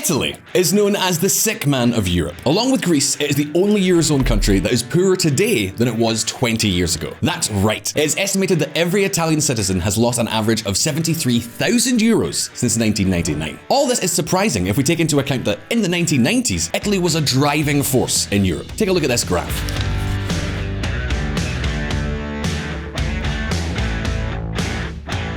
Italy is known as the sick man of Europe. Along with Greece, it is the only Eurozone country that is poorer today than it was 20 years ago. That's right. It is estimated that every Italian citizen has lost an average of 73,000 euros since 1999. All this is surprising if we take into account that in the 1990s, Italy was a driving force in Europe. Take a look at this graph.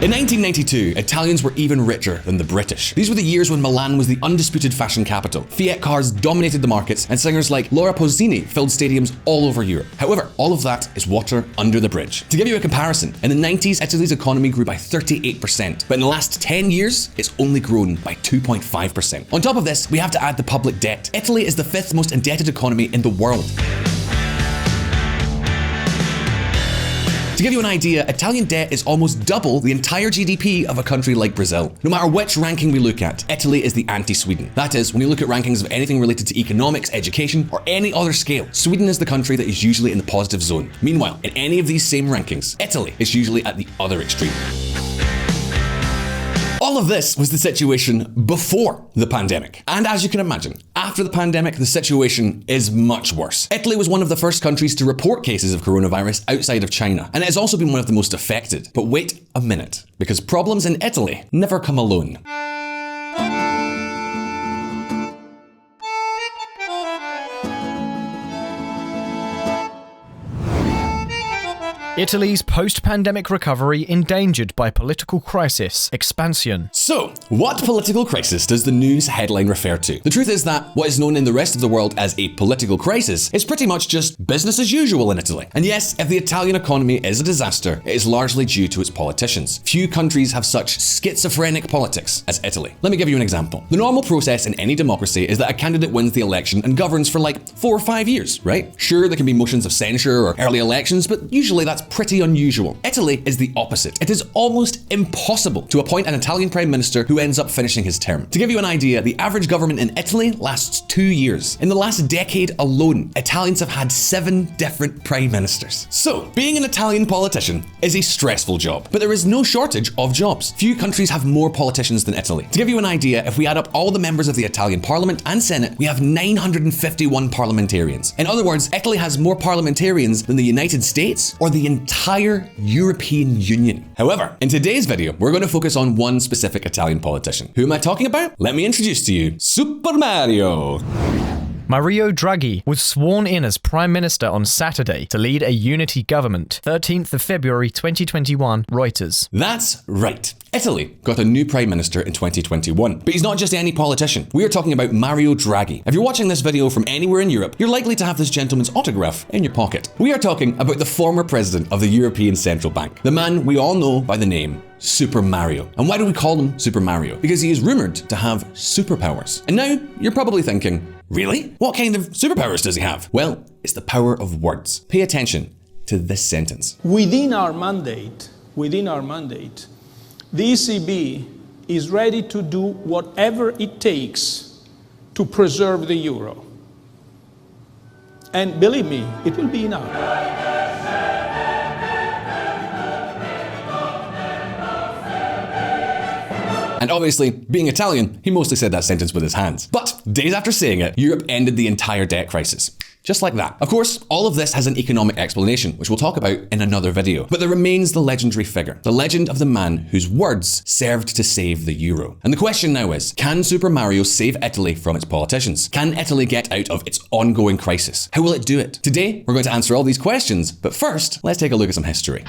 In 1992, Italians were even richer than the British. These were the years when Milan was the undisputed fashion capital. Fiat cars dominated the markets, and singers like Laura Pausini filled stadiums all over Europe. However, all of that is water under the bridge. To give you a comparison, in the 90s, Italy's economy grew by 38%, but in the last 10 years, it's only grown by 2.5%. On top of this, we have to add the public debt. Italy is the 5th most indebted economy in the world. To give you an idea, Italian debt is almost double the entire GDP of a country like Brazil. No matter which ranking we look at, Italy is the anti-Sweden. That is, when you look at rankings of anything related to economics, education, or any other scale, Sweden is the country that is usually in the positive zone. Meanwhile, in any of these same rankings, Italy is usually at the other extreme. All of this was the situation before the pandemic. And as you can imagine, after the pandemic, the situation is much worse. Italy was one of the first countries to report cases of coronavirus outside of China, and it has also been one of the most affected. But wait a minute, because problems in Italy never come alone. Italy's post-pandemic recovery endangered by political crisis, expansion. So, what political crisis does the news headline refer to? The truth is that what is known in the rest of the world as a political crisis is pretty much just business as usual in Italy. And yes, if the Italian economy is a disaster, it is largely due to its politicians. Few countries have such schizophrenic politics as Italy. Let me give you an example. The normal process in any democracy is that a candidate wins the election and governs for like 4 or 5 years, right? Sure, there can be motions of censure or early elections, but usually that's pretty unusual. Italy is the opposite. It is almost impossible to appoint an Italian prime minister who ends up finishing his term. To give you an idea, the average government in Italy lasts 2 years. In the last decade alone, Italians have had 7 different prime ministers. So, being an Italian politician is a stressful job, but there is no shortage of jobs. Few countries have more politicians than Italy. To give you an idea, if we add up all the members of the Italian parliament and senate, we have 951 parliamentarians. In other words, Italy has more parliamentarians than the United States or the entire European Union. However, in today's video, we're going to focus on one specific Italian politician. Who am I talking about? Let me introduce to you Super Mario. Mario Draghi was sworn in as Prime Minister on Saturday to lead a unity government. 13th of February 2021, Reuters. That's right. Italy got a new Prime Minister in 2021. But he's not just any politician. We are talking about Mario Draghi. If you're watching this video from anywhere in Europe, you're likely to have this gentleman's autograph in your pocket. We are talking about the former president of the European Central Bank, the man we all know by the name Super Mario. And why do we call him Super Mario? Because he is rumored to have superpowers. And now you're probably thinking, really? What kind of superpowers does he have? Well, it's the power of words. Pay attention to this sentence. Within our mandate, the ECB is ready to do whatever it takes to preserve the euro. And believe me, it will be enough. And obviously, being Italian, he mostly said that sentence with his hands. But days after saying it, Europe ended the entire debt crisis. Just like that. Of course, all of this has an economic explanation, which we'll talk about in another video. But there remains the legendary figure, the legend of the man whose words served to save the euro. And the question now is, can Super Mario save Italy from its politicians? Can Italy get out of its ongoing crisis? How will it do it? Today, we're going to answer all these questions, but first, let's take a look at some history.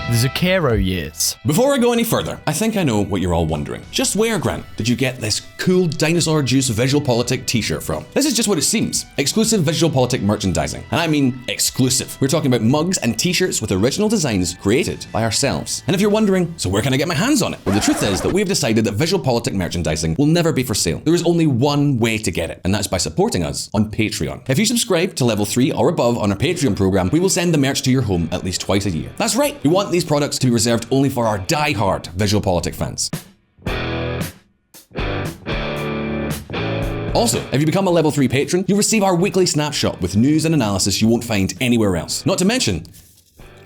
The Zucchero years. Before I go any further, I think I know what you're all wondering. Just where, Grant, did you get this cool dinosaur juice VisualPolitik t-shirt from? This is just what it seems. Exclusive VisualPolitik merchandising. And I mean exclusive. We're talking about mugs and t-shirts with original designs created by ourselves. And if you're wondering, so where can I get my hands on it? Well, the truth is that we've decided that VisualPolitik merchandising will never be for sale. There is only one way to get it, and that's by supporting us on Patreon. If you subscribe to level 3 or above on our Patreon program, we will send the merch to your home at least twice a year. That's right. We want these products to be reserved only for our die-hard VisualPolitik fans. Also, if you become a level 3 patron, you'll receive our weekly snapshot with news and analysis you won't find anywhere else. Not to mention,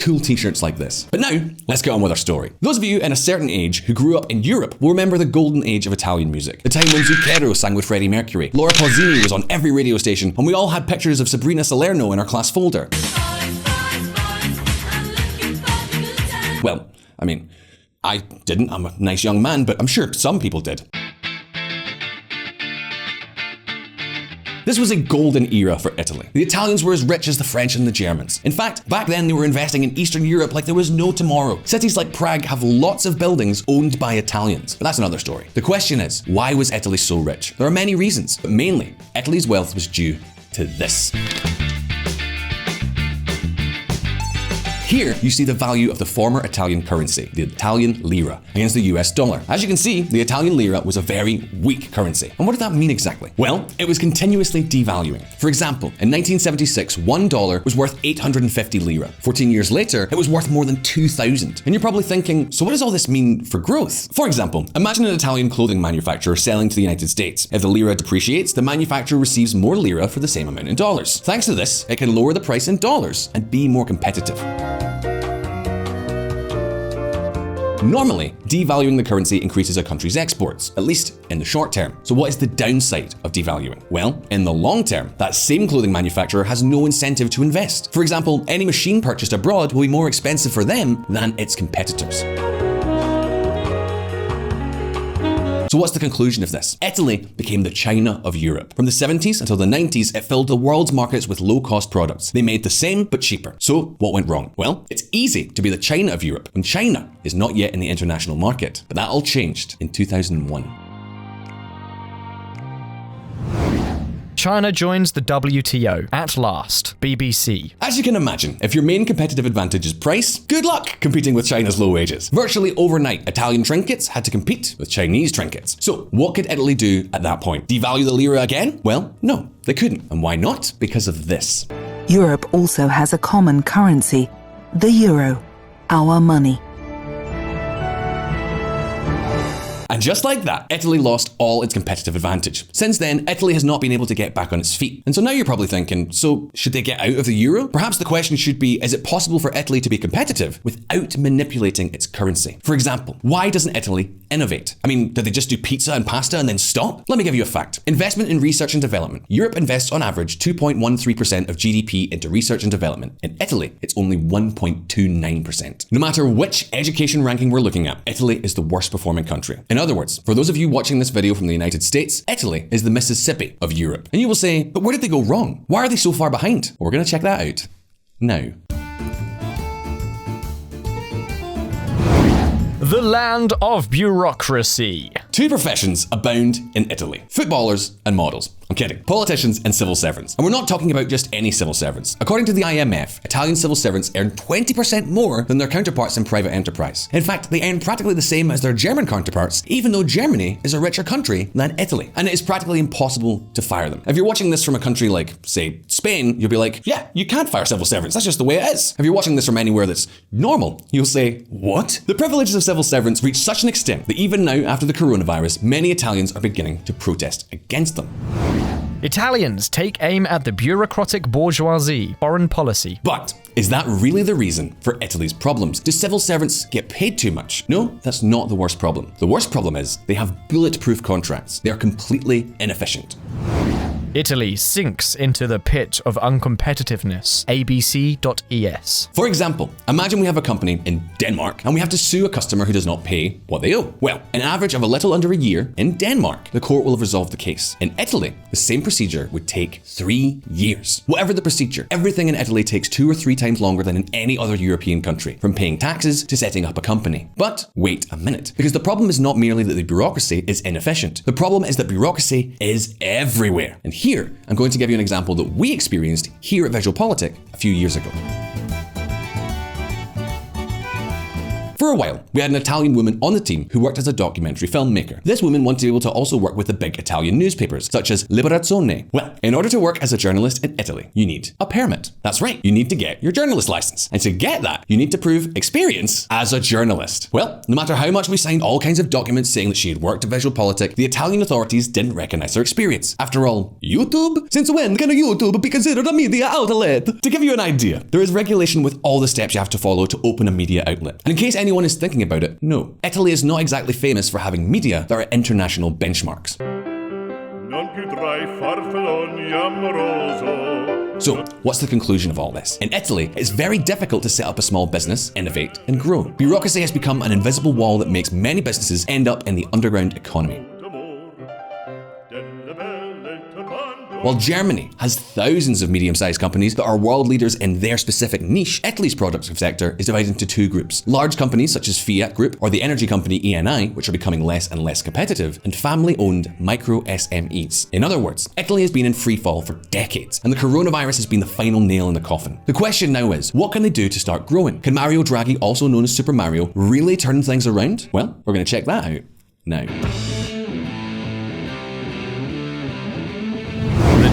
cool t-shirts like this. But now, let's get on with our story. Those of you in a certain age who grew up in Europe will remember the golden age of Italian music. The time when Zucchero sang with Freddie Mercury, Laura Pausini was on every radio station, and we all had pictures of Sabrina Salerno in our class folder. Well, I mean, I didn't, I'm a nice young man, but I'm sure some people did. This was a golden era for Italy. The Italians were as rich as the French and the Germans. In fact, back then they were investing in Eastern Europe like there was no tomorrow. Cities like Prague have lots of buildings owned by Italians, but that's another story. The question is, why was Italy so rich? There are many reasons, but mainly, Italy's wealth was due to this. Here, you see the value of the former Italian currency, the Italian lira, against the US dollar. As you can see, the Italian lira was a very weak currency. And what did that mean exactly? Well, it was continuously devaluing. For example, in 1976, $1 was worth 850 lira. 14 years later, it was worth more than 2,000. And you're probably thinking, so what does all this mean for growth? For example, imagine an Italian clothing manufacturer selling to the United States. If the lira depreciates, the manufacturer receives more lira for the same amount in dollars. Thanks to this, it can lower the price in dollars and be more competitive. Normally, devaluing the currency increases a country's exports, at least in the short term. So what is the downside of devaluing? Well, in the long term, that same clothing manufacturer has no incentive to invest. For example, any machine purchased abroad will be more expensive for them than its competitors. So what's the conclusion of this? Italy became the China of Europe. From the 70s until the 90s, it filled the world's markets with low-cost products. They made the same, but cheaper. So what went wrong? Well, it's easy to be the China of Europe when China is not yet in the international market. But that all changed in 2001. China joins the WTO at last. BBC. As you can imagine, if your main competitive advantage is price, good luck competing with China's low wages. Virtually overnight, Italian trinkets had to compete with Chinese trinkets. So what could Italy do at that point? Devalue the lira again? Well, no, they couldn't. And why not? Because of this. Europe also has a common currency, the euro, our money. And just like that, Italy lost all its competitive advantage. Since then, Italy has not been able to get back on its feet. And so now you're probably thinking, so should they get out of the euro? Perhaps the question should be, is it possible for Italy to be competitive without manipulating its currency? For example, why doesn't Italy innovate? I mean, did they just do pizza and pasta and then stop? Let me give you a fact. Investment in research and development. Europe invests on average 2.13% of GDP into research and development. In Italy, it's only 1.29%. No matter which education ranking we're looking at, Italy is the worst performing country. In other words, for those of you watching this video from the United States, Italy is the Mississippi of Europe. And you will say, but where did they go wrong? Why are they so far behind? Well, we're going to check that out now. The land of bureaucracy. Two professions abound in Italy: footballers and models. I'm kidding. Politicians and civil servants. And we're not talking about just any civil servants. According to the IMF, Italian civil servants earn 20% more than their counterparts in private enterprise. In fact, they earn practically the same as their German counterparts, even though Germany is a richer country than Italy. And it is practically impossible to fire them. If you're watching this from a country like, say, Spain, you'll be like, yeah, you can't fire civil servants. That's just the way it is. If you're watching this from anywhere that's normal, you'll say, what? The privileges of civil servants reach such an extent that even now, after the coronavirus, many Italians are beginning to protest against them. Italians take aim at the bureaucratic bourgeoisie, foreign policy. But is that really the reason for Italy's problems? Do civil servants get paid too much? No, that's not the worst problem. The worst problem is they have bulletproof contracts. They are completely inefficient. Italy sinks into the pit of uncompetitiveness. ABC.es. For example, imagine we have a company in Denmark and we have to sue a customer who does not pay what they owe. Well, an average of a little under a year in Denmark, the court will have resolved the case. In Italy, the same procedure would take 3 years. Whatever the procedure, everything in Italy takes 2 or 3 times longer than in any other European country, from paying taxes to setting up a company. But wait a minute, because the problem is not merely that the bureaucracy is inefficient. The problem is that bureaucracy is everywhere. And here, I'm going to give you an example that we experienced here at VisualPolitik a few years ago. For a while, we had an Italian woman on the team who worked as a documentary filmmaker. This woman wanted to be able to also work with the big Italian newspapers, such as Liberazione. Well, in order to work as a journalist in Italy, you need a permit. That's right, you need to get your journalist license. And to get that, you need to prove experience as a journalist. Well, no matter how much we signed all kinds of documents saying that she had worked at VisualPolitik, the Italian authorities didn't recognize her experience. After all, YouTube? Since when can a YouTube be considered a media outlet? To give you an idea, there is regulation with all the steps you have to follow to open a media outlet. And in case anyone is thinking about it, no. Italy is not exactly famous for having media that are international benchmarks. So, what's the conclusion of all this? In Italy, it's very difficult to set up a small business, innovate, and grow. Bureaucracy has become an invisible wall that makes many businesses end up in the underground economy. While Germany has thousands of medium-sized companies that are world leaders in their specific niche, Italy's product sector is divided into two groups. Large companies such as Fiat Group or the energy company ENI, which are becoming less and less competitive, and family-owned micro SMEs. In other words, Italy has been in free fall for decades, and the coronavirus has been the final nail in the coffin. The question now is, what can they do to start growing? Can Mario Draghi, also known as Super Mario, really turn things around? Well, we're going to check that out now.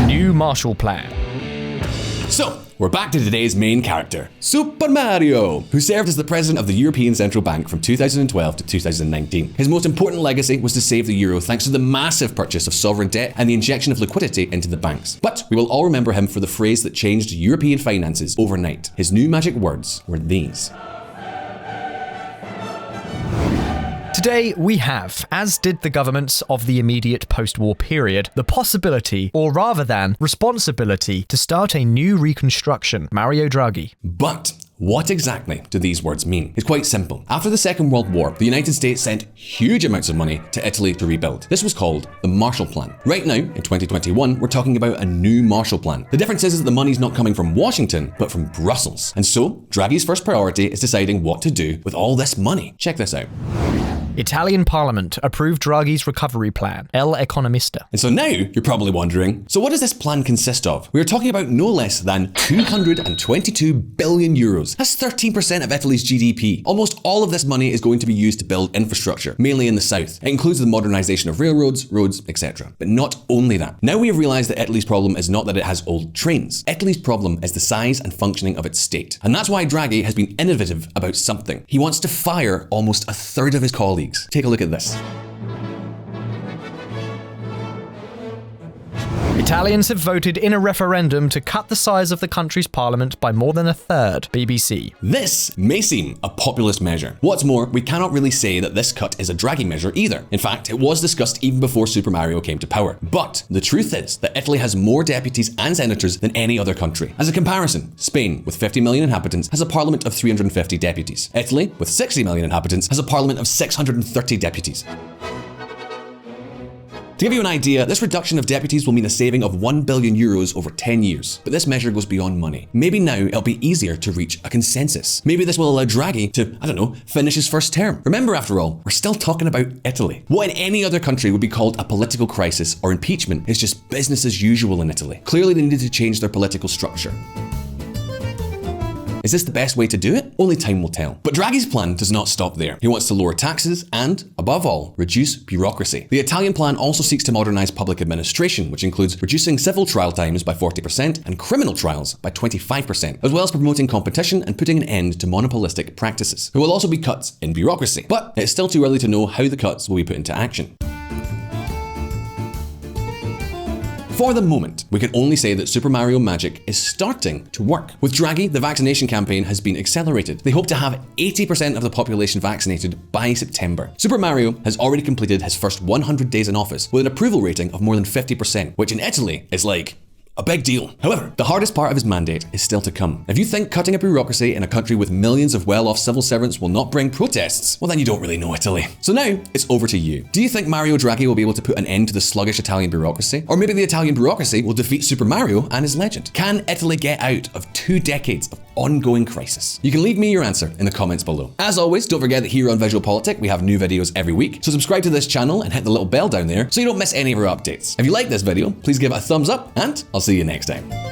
New Marshall Plan. So, we're back to today's main character, Super Mario, who served as the president of the European Central Bank from 2012 to 2019. His most important legacy was to save the euro thanks to the massive purchase of sovereign debt and the injection of liquidity into the banks. But we will all remember him for the phrase that changed European finances overnight. His new magic words were these. Today we have, as did the governments of the immediate post-war period, the possibility, or rather than responsibility, to start a new reconstruction. Mario Draghi. But what exactly do these words mean? It's quite simple. After the Second World War, the United States sent huge amounts of money to Italy to rebuild. This was called the Marshall Plan. Right now, in 2021, we're talking about a new Marshall Plan. The difference is that the money's not coming from Washington, but from Brussels. And so, Draghi's first priority is deciding what to do with all this money. Check this out. Italian Parliament approved Draghi's recovery plan, El Economista. And so now you're probably wondering, so what does this plan consist of? We are talking about no less than 222 billion euros. That's 13% of Italy's GDP. Almost all of this money is going to be used to build infrastructure, mainly in the south. It includes the modernization of railroads, roads, etc. But not only that. Now we have realized that Italy's problem is not that it has old trains. Italy's problem is the size and functioning of its state. And that's why Draghi has been innovative about something. He wants to fire almost a third of his colleagues. Take a look at this. Italians have voted in a referendum to cut the size of the country's parliament by more than a third. BBC. This may seem a populist measure. What's more, we cannot really say that this cut is a Draghi measure either. In fact, it was discussed even before Super Mario came to power. But the truth is that Italy has more deputies and senators than any other country. As a comparison, Spain, with 50 million inhabitants, has a parliament of 350 deputies. Italy, with 60 million inhabitants, has a parliament of 630 deputies. To give you an idea, this reduction of deputies will mean a saving of 1 billion euros over 10 years. But this measure goes beyond money. Maybe now it'll be easier to reach a consensus. Maybe this will allow Draghi to, finish his first term. Remember, after all, we're still talking about Italy. What in any other country would be called a political crisis or impeachment is just business as usual in Italy. Clearly they needed to change their political structure. Is this the best way to do it? Only time will tell. But Draghi's plan does not stop there. He wants to lower taxes and, above all, reduce bureaucracy. The Italian plan also seeks to modernize public administration, which includes reducing civil trial times by 40% and criminal trials by 25%, as well as promoting competition and putting an end to monopolistic practices. There will also be cuts in bureaucracy, but it's still too early to know how the cuts will be put into action. For the moment, we can only say that Super Mario magic is starting to work. With Draghi, the vaccination campaign has been accelerated. They hope to have 80% of the population vaccinated by September. Super Mario has already completed his first 100 days in office with an approval rating of more than 50%, which in Italy is like a big deal. However, the hardest part of his mandate is still to come. If you think cutting a bureaucracy in a country with millions of well-off civil servants will not bring protests, well then you don't really know Italy. So now, it's over to you. Do you think Mario Draghi will be able to put an end to the sluggish Italian bureaucracy? Or maybe the Italian bureaucracy will defeat Super Mario and his legend? Can Italy get out of 2 decades of ongoing crisis? You can leave me your answer in the comments below. As always, don't forget that here on VisualPolitik, we have new videos every week. So subscribe to this channel and hit the little bell down there so you don't miss any of our updates. If you like this video, please give it a thumbs up and I'll see you next time.